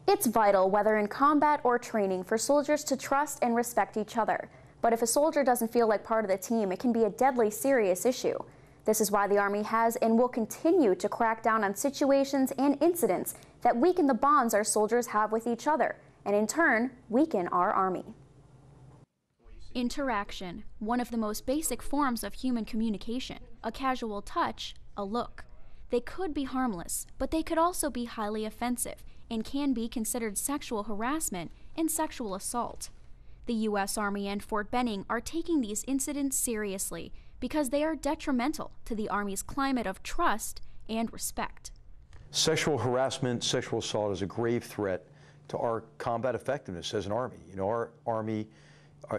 It's vital, whether in combat or training, for soldiers to trust and respect each other. But if a soldier doesn't feel like part of the team, it can be a deadly serious issue. This is why the Army has and will continue to crack down on situations and incidents that weaken the bonds our soldiers have with each other, and in turn, weaken our Army. Interaction, one of the most basic forms of human communication. A casual touch, a look. They could be harmless, but they could also be highly offensive and can be considered sexual harassment and sexual assault. The U.S. Army and Fort Benning are taking these incidents seriously because they are detrimental to the Army's climate of trust and respect. Sexual harassment, sexual assault is a grave threat to our combat effectiveness as an Army. You know, our Army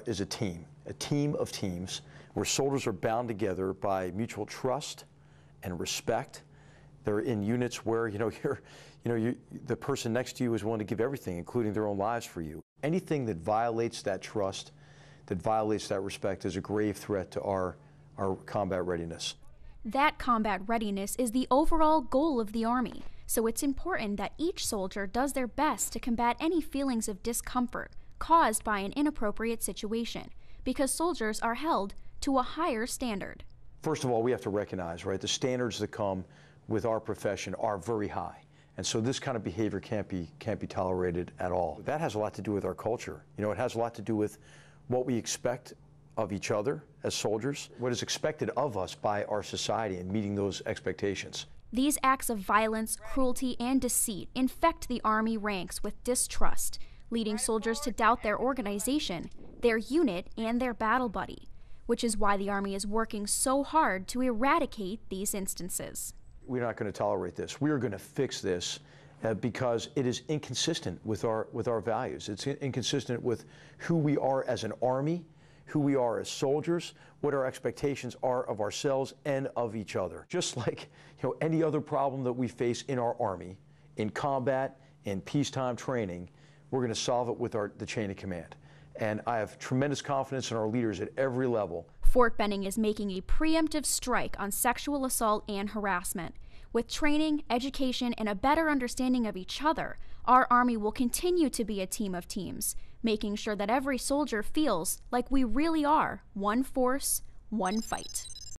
is a team of teams where soldiers are bound together by mutual trust and respect. They're in units where, the person next to you is willing to give everything, including their own lives for you. Anything that violates that trust, that violates that respect, is a grave threat to our combat readiness. That combat readiness is the overall goal of the Army, so it's important that each soldier does their best to combat any feelings of discomfort caused by an inappropriate situation, because soldiers are held to a higher standard. First of all, we have to recognize, right, the standards that come with our profession are very high. And so this kind of behavior can't be tolerated at all. That has a lot to do with our culture. You know, it has a lot to do with what we expect of each other as soldiers, what is expected of us by our society, and meeting those expectations. These acts of violence, cruelty, and deceit infect the Army ranks with distrust, leading soldiers to doubt their organization, their unit, and their battle buddy, which is why the Army is working so hard to eradicate these instances. We're not going to tolerate this. We are going to fix this because it is inconsistent with our values. It's inconsistent with who we are as an Army, who we are as soldiers, what our expectations are of ourselves and of each other. Just like any other problem that we face in our Army, in combat, in peacetime training, we're going to solve it with the chain of command. And I have tremendous confidence in our leaders at every level. Fort Benning is making a preemptive strike on sexual assault and harassment. With training, education, and a better understanding of each other, our Army will continue to be a team of teams, making sure that every soldier feels like we really are one force, one fight.